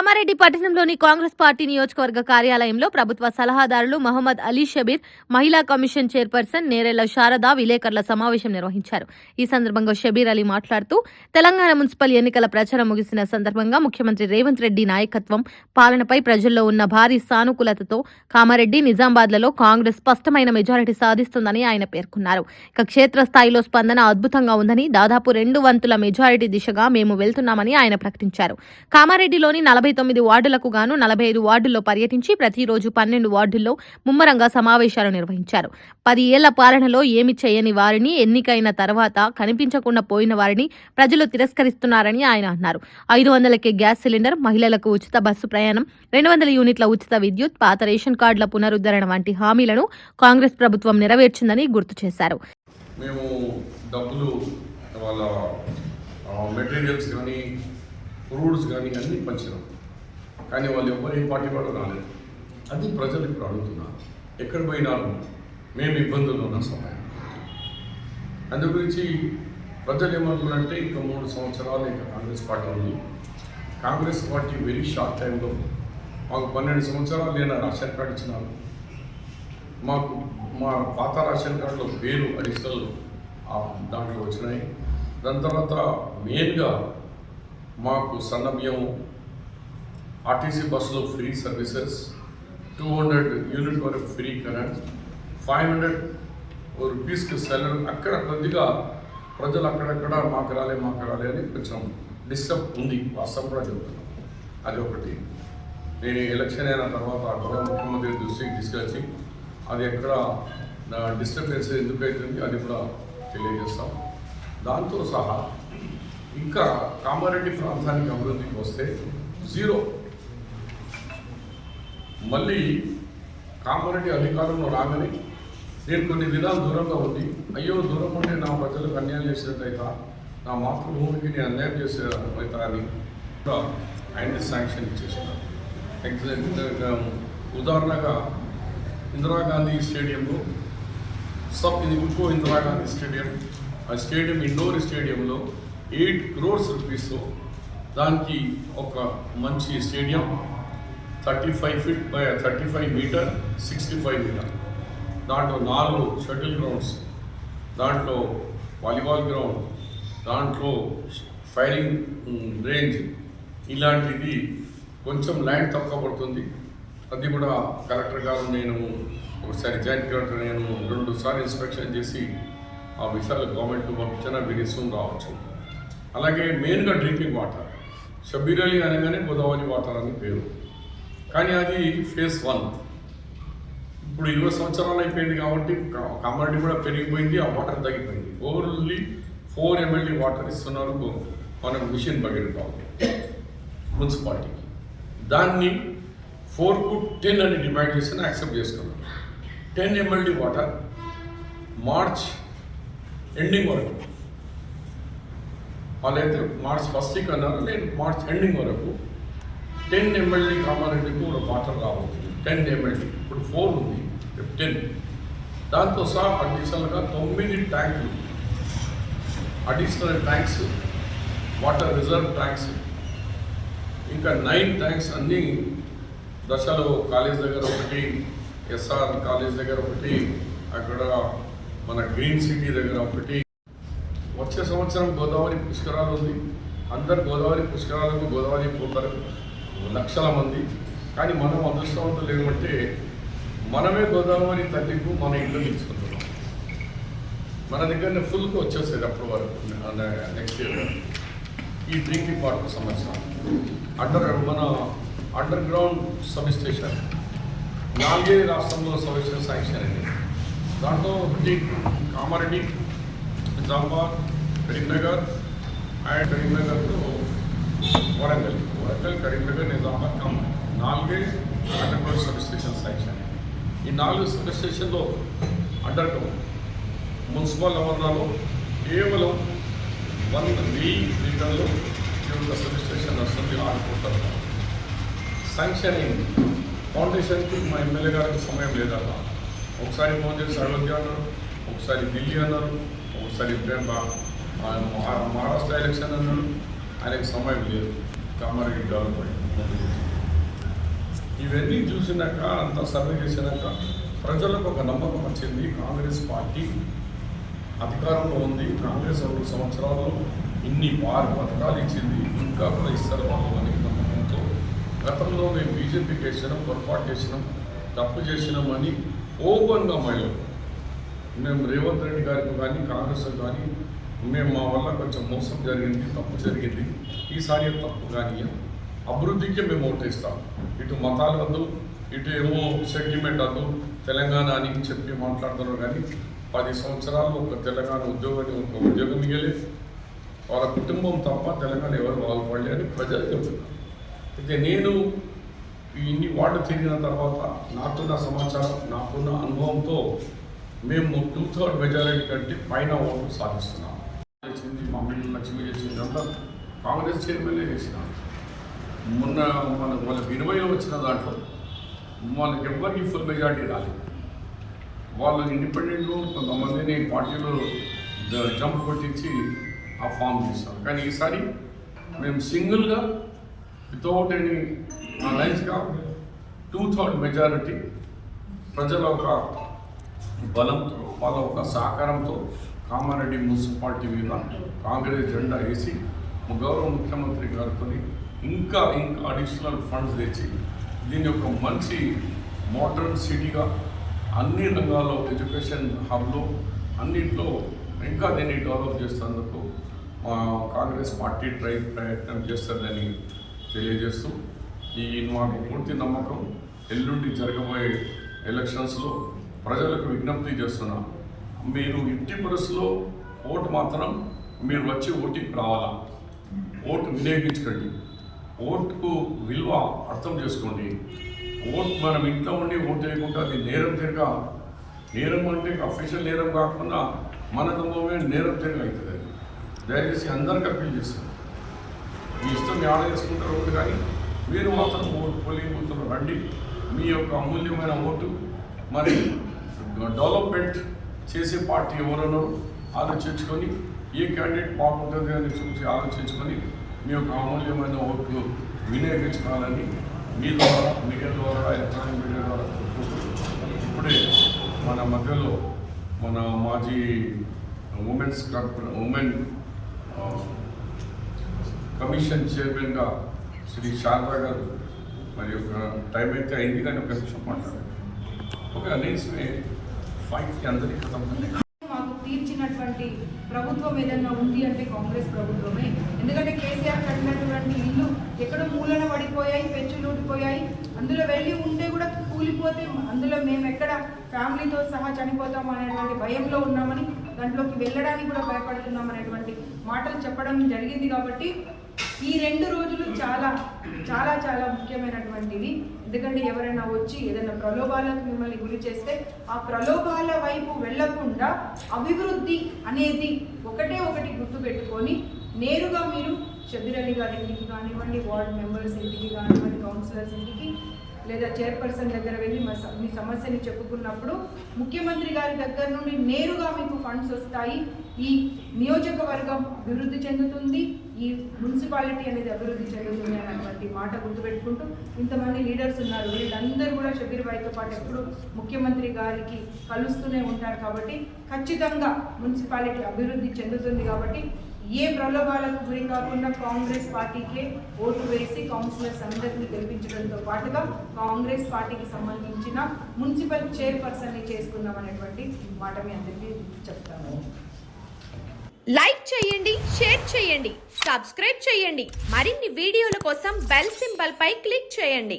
కామారెడ్డి పట్టణంలోని కాంగ్రెస్ పార్టీ నియోజకవర్గ కార్యాలయంలో ప్రభుత్వ సలహాదారులు మహమ్మద్ అలీ షబీర్, మహిళా కమిషన్ చైర్పర్సన్ నేరెళ్ల శారద విలేకరుల సమావేశం నిర్వహించారు. ఈ సందర్భంగా షబీర్ అలీ మాట్లాడుతూ, తెలంగాణ మున్సిపల్ ఎన్నికల ప్రచారం ముగిసిన సందర్భంగా ముఖ్యమంత్రి రేవంత్ రెడ్డి నాయకత్వం, పాలనపై ప్రజల్లో ఉన్న భారీ సానుకూలతతో కామారెడ్డి, నిజామాబాద్లలో కాంగ్రెస్ స్పష్టమైన మెజారిటీ సాధిస్తుందని ఆయన పేర్కొన్నారు. ఇక క్షేత్రస్థాయిలో స్పందన అద్భుతంగా ఉందని, దాదాపు 2 వంతుల మెజారిటీ దిశగా మేము వెళ్తున్నామని ఆయన ప్రకటించారు. కామారెడ్డిలోని 49 వార్డులకు గాను 45 వార్డుల్లో పర్యటించి ప్రతిరోజు 12 వార్డుల్లో ముమ్మరంగా సమావేశాలు నిర్వహించారు. 10 ఏళ్ల పాలనలో ఏమి చేయని వారిని, ఎన్నికైన తర్వాత కనిపించకుండా పోయిన వారిని ప్రజలు తిరస్కరిస్తున్నారని ఆయన అన్నారు. 500కే గ్యాస్ సిలిండర్, మహిళలకు ఉచిత బస్సు ప్రయాణం, 200 యూనిట్ల ఉచిత విద్యుత్, పాత రేషన్ కార్డుల పునరుద్ధరణ వంటి హామీలను కాంగ్రెస్ ప్రభుత్వం నెరవేర్చిందని గుర్తు చేశారు. మేము డబ్బులు వాళ్ళ మెటీరియల్స్ కానీ రూల్స్ కానీ అన్నీ పంచినాం, కానీ వాళ్ళు ఎవరు ఏ పార్టీ వాళ్ళు రాలేదు. అది ప్రజలు ఇప్పుడు అడుగుతున్నారు, ఎక్కడ పోయినారు, మేము ఇబ్బందులు ఉన్న సమయం. అందు గురించి ప్రజలు ఏమంటున్నారంటే ఇంకా 3 సంవత్సరాలు ఇంకా కాంగ్రెస్ పార్టీ ఉంది. కాంగ్రెస్ పార్టీ వెరీ షార్ట్ టైంలో మాకు 12 సంవత్సరాలు నేను రేషన్ కార్డు ఇచ్చినాను. మాకు మా పాత రేషన్ కార్డులో పేరు అడిషనల్ దాంట్లో వచ్చినాయి. దాని తర్వాత మెయిన్గా మాకు సన్న బియ్యం, ఆర్టీసీ బస్సులో ఫ్రీ సర్వీసెస్, 200 యూనిట్ వరకు ఫ్రీ కరెంట్, 500 రూపీస్కి సెలర్. అక్కడ కొద్దిగా ప్రజలు అక్కడక్కడ మాకు రాలే అని కొంచెం డిస్టర్బ్ ఉంది, వాస్తవం కూడా చెబుతున్నాం. అది ఒకటి. నేను ఎలక్షన్ అయిన తర్వాత గౌరవ ముఖ్యమంత్రి దృష్టికి తీసుకొచ్చి అది ఎక్కడ డిస్టర్బెన్స్ ఎందుకు అవుతుంది అది కూడా తెలియజేస్తాం. దాంతో సహా ఇంకా కామారెడ్డి ప్రాంతానికి అభివృద్ధికి వస్తే 0. మళ్ళీ కామారెడ్డి అధికారంలో రాగానే నేను కొన్ని విధాలు దూరంగా ఉంది, అయ్యో దూరం ఉంటే నా ప్రజలకు అన్యాయం చేసినట్టయితా, నా మాతృభూమికి నేను అన్యాయం చేసేటైతా అని కూడా ఆయన శాంక్షన్ ఇచ్చేసినాను. ఉదాహరణగా ఇందిరాగాంధీ స్టేడియంలో ఇది ఇంకో ఇందిరాగాంధీ స్టేడియం, ఆ స్టేడియం ఇండోర్ స్టేడియంలో 8 crores రూపీస్తో దానికి ఒక మంచి stadium, 35 feet by 35 meter, 65 meter. దాంట్లో 4 షటిల్ గ్రౌండ్స్, దాంట్లో వాలీబాల్ గ్రౌండ్, దాంట్లో ఫైరింగ్ రేంజ్, ఇలాంటిది కొంచెం ల్యాండ్ తక్కువ పడుతుంది. అది కూడా కలెక్టర్ గారు నేను ఒకసారి జాయింట్ కలెక్టర్ నేను 2 సార్లు ఇన్స్పెక్షన్ చేసి ఆ విషయాలు గవర్నమెంట్కి పంపించినా వినిసం రావచ్చు. అలాగే మెయిన్గా డ్రింకింగ్ వాటర్, షబీర్ అలీ అనగానే గోదావరి వాటర్ అని పేరు, కానీ అది ఫేజ్ 1. ఇప్పుడు 20 సంవత్సరాలు అయిపోయింది కాబట్టి కామారెడ్డి కూడా పెరిగిపోయింది, ఆ వాటర్ తగ్గిపోయింది. ఓన్లీ 4 MLD వాటర్ ఇస్తున్నారు మనం మిషన్ భగీరథ మున్సిపాలిటీకి. దాన్ని 4 to 10 అని డిమాండ్ చేసి యాక్సెప్ట్ చేసుకున్నాం. 10 MLD వాటర్ మార్చ్ ఎండింగ్ వరకు, వాళ్ళైతే మార్చ్ 1st week అన్నారు, నేను మార్చ్ ఎండింగ్ వరకు 10 MLD కామారెడ్డికి ఒక వాటర్ రాబోతుంది. 10 MLD ఇప్పుడు 4 ఉంది, 10. దాంతో సహా అడిషనల్గా 9 ట్యాంకులు, additional tanks, water reserve tanks, ఇంకా 9 ట్యాంక్స్ అన్నీ దశలో కాలేజ్ దగ్గర ఒకటి, SR కాలేజ్ దగ్గర ఒకటి, అక్కడ మన గ్రీన్ సిటీ దగ్గర ఒకటి. వచ్చే సంవత్సరం గోదావరి పుష్కరాలు ఉంది, అందరు గోదావరి పుష్కరాలకు గోదావరి పోతారు లక్షల మంది. కానీ మనం అదృష్టవంతులు ఏమంటే మనమే గోదావరి తల్లికు మన ఇల్లు తీసుకుంటున్నాం. మన దగ్గరనే ఫుల్గా వచ్చేసేది అప్పటి వరకు నెక్స్ట్ ఇయర్. ఈ డ్రింకింగ్ వాటర్ సమస్య, మన అండర్ గ్రౌండ్ సబ్ స్టేషన్ 4 రాష్ట్రంలో సబ్ శాంక్షన్ అయింది. దాంట్లో ఒకటి కామారెడ్డి, నిజామాబాద్, కరీంనగర్ అండ్ కరీంనగర్లో Warangal, Karimnagar, Nizamabad, Khammam 4 under ground sub station sanction. ఈ 4 సబ్ స్టేషన్లో అండర్ గ్రౌండ్ మున్సిపల్ ఆవరణలో కేవలం 1,000 లీటర్లు సబ్ స్టేషన్ వస్తుంది ఆడుకుంటారు. శాంక్షన్ అయింది. ఫౌండేషన్కి మా ఎమ్మెల్యే గారికి సమయం లేదన్న, ఒకసారి ఫోన్ చేసి అయోధ్య అన్నారు, ఒకసారి ఢిల్లీ అన్నారు, ఒకసారి మహారాష్ట్ర ఎలక్షన్ అన్నాడు. ఆయనకు సమయం లేదు కామారెడ్డి డెవలప్మెంట్. ఇవన్నీ చూసినాక అంత సర్వే చేసినాక ప్రజలకు ఒక నమ్మకం వచ్చింది. కాంగ్రెస్ పార్టీ అధికారంలో ఉంది. కాంగ్రెస్ 2 సంవత్సరాల్లో ఇన్ని పథకాలు ఇచ్చింది, ఇంకా కూడా ఇస్తారు వాళ్ళు అనే నమ్మకంతో గతంలో మేము బీజేపీకి వేసినాం, పొరపాటు చేసినాం, తప్పు చేసినామని ఓపెన్గా మహిళలు మేము రేవంత్ రెడ్డి గారికి కానీ కాంగ్రెస్ కానీ మేము మా వల్ల కొంచెం మోసం జరిగింది, తప్పు జరిగింది, ఈసారి తప్పు కానీ అభివృద్ధికి మేము ఓటేస్తాం. ఇటు మతాలు వద్దు, ఇటు ఏమో సెంటిమెంట్ వద్దు, తెలంగాణ అని చెప్పి మాట్లాడుతున్నారు. కానీ 10 సంవత్సరాలు ఒక తెలంగాణ ఉద్యోగం ఇవ్వలేదు, వాళ్ళ కుటుంబం తప్ప తెలంగాణ ఎవరు బాగుపడలే అని ప్రజలు చెప్తున్నారు. అయితే నేను ఇన్ని వార్డు తిరిగిన తర్వాత నాకున్న సమాచారం, నాకున్న అనుభవంతో మేము 2/3 మెజారిటీ కంటే పైన ఓట్లు సాధిస్తున్నాం. చేసింది మమ్మల్ని లక్ష్మి చేసింది అంతా కాంగ్రెస్ చైర్మన్లే చేసినారు. మొన్న వాళ్ళకి 20లో వచ్చిన దాంట్లో వాళ్ళకి ఎవరికి ఫుల్ మెజారిటీ రాలేదు. వాళ్ళు ఇండిపెండెంట్లు కొంతమందిని పార్టీలో జంప్ కొట్టించి ఆ ఫామ్ చేస్తాం. కానీ ఈసారి మేము సింగిల్గా వితౌట్ ఎనీ లైన్స్గా 2/3 మెజారిటీ ప్రజల ఒక బలంతో, వాళ్ళ ఒక సహకారంతో కామారెడ్డి మున్సిపాలిటీ మీద కాంగ్రెస్ జెండా వేసి గౌరవ ముఖ్యమంత్రి గారితో ఇంకా అడిషనల్ ఫండ్స్ తెచ్చి దీన్ని ఒక మంచి మోడర్న్ సిటీగా అన్ని రంగాల్లో ఎడ్యుకేషన్ హబ్లో అన్నింటిలో ఇంకా దీన్ని డెవలప్ చేసేందుకు కాంగ్రెస్ పార్టీ ప్రయత్నం చేస్తుందని తెలియజేస్తూ మాకు పూర్తి నమ్మకం ఎల్లుండి జరగబోయే ఎలక్షన్స్లో ప్రజలకు విజ్ఞప్తి చేస్తున్నాం. మీరు ఇంటి పరిస్థితిలో ఓటు మాత్రం మీరు వచ్చి ఓటింగ్ రావాలా, ఓటు వినియోగించకండి, ఓటుకు విలువ అర్థం చేసుకోండి. ఓటు మనం ఇంట్లో ఉండి ఓటు వేయకుండా అది నేరం అంటే అఫీషియల్ నేరం కాకుండా మన కుటుంబమే నేరం తిరిగి అవుతుంది. అది దయచేసి అందరికీ అప్పీల్ చేస్తాను. మీ ఇష్టం ఆడ చేసుకుంటారు ఓటు, కానీ మీరు మాత్రం పోలింగ్ బూత్లో రండి. మీ యొక్క అమూల్యమైన ఓటు మరి డెవలప్మెంట్ చేసే పార్టీ ఎవరనో ఆలోచించుకొని ఏ క్యాండిడేట్ బాగుంటుంది అని చూసి ఆలోచించుకొని మీ యొక్క అమూల్యమైన ఓట్లు వినియోగించుకోవాలని మీ ద్వారా, మీడియా ద్వారా, ఎలక్ట్రానిక్ మీడియా ద్వారా ఇప్పుడే మన మధ్యలో మన మాజీ ఉమెన్ కమిషన్ చైర్మన్గా శ్రీ శారదా గారు మరి ఒక టైం అయితే అయింది, కానీ ఒక నిమిషం మాట్లాడారు. ఒక అనేసి ఫైట్కి అందరికీ కథం మాకు తీర్చినటువంటి ప్రభుత్వం ఏదన్నా ఉంది అంటే కాంగ్రెస్ ప్రభుత్వమే. ఎందుకంటే కేసీఆర్ కట్టినటువంటి ఇల్లు ఎక్కడో మూలన పడిపోయాయి, పెంచులు ఊడిపోయాయి, అందులో వెళ్ళి ఉంటే కూడా కూలిపోతే అందులో మేము ఎక్కడ ఫ్యామిలీతో సహా చనిపోతాం అనేటువంటి భయంలో ఉన్నామని, దాంట్లోకి వెళ్ళడానికి కూడా భయపడుతున్నాం అనేటువంటి మాటలు చెప్పడం జరిగింది. కాబట్టి ఈ 2 రోజులు చాలా చాలా చాలా ముఖ్యమైనటువంటివి. ఎందుకంటే ఎవరైనా వచ్చి ఏదైనా ప్రలోభాలకు మిమ్మల్ని గురి చేస్తే ఆ ప్రలోభాల వైపు వెళ్లకుండా అభివృద్ధి అనేది ఒకటి గుర్తుపెట్టుకొని నేరుగా మీరు షబీర్ అలీ గారి ఇంటికి కానివ్వండి, వార్డ్ మెంబర్స్ ఇంటికి కానివ్వండి, కౌన్సిలర్స్ ఇంటికి లేదా చైర్పర్సన్ దగ్గర వెళ్ళి మీ సమస్యని చెప్పుకున్నప్పుడు ముఖ్యమంత్రి గారి దగ్గర నుండి నేరుగా మీకు ఫండ్స్ వస్తాయి. ఈ నియోజకవర్గం అభివృద్ధి చెందుతుంది, ఈ మున్సిపాలిటీ అనేది అభివృద్ధి చెందుతుంది అన్నటువంటి మాట గుర్తుపెట్టుకుంటూ ఇంతమంది లీడర్స్ ఉన్నారు. వీళ్ళందరూ కూడా షబీర్ భాయ్తో పాటు ఎప్పుడు ముఖ్యమంత్రి గారికి కలుస్తూనే ఉంటారు. కాబట్టి ఖచ్చితంగా మున్సిపాలిటీ అభివృద్ధి చెందుతుంది. కాబట్టి ఏ ప్రలోభాలకు గురి కాకుండా కాంగ్రెస్ పార్టీకే ఓటు వేసి కౌన్సిలర్స్ అందరినీ గెలిపించడంతో పాటుగా కాంగ్రెస్ పార్టీకి సంబంధించిన మున్సిపల్ చైర్పర్సన్ని చేసుకుందాం అనేటువంటి మాట మీ అందరికీ చెప్తాను. లైక్ చేయండి, షేర్ చేయండి, సబ్స్క్రైబ్ చేయండి. మరిన్ని వీడియోల కోసం బెల్ సింబల్ పై క్లిక్ చేయండి.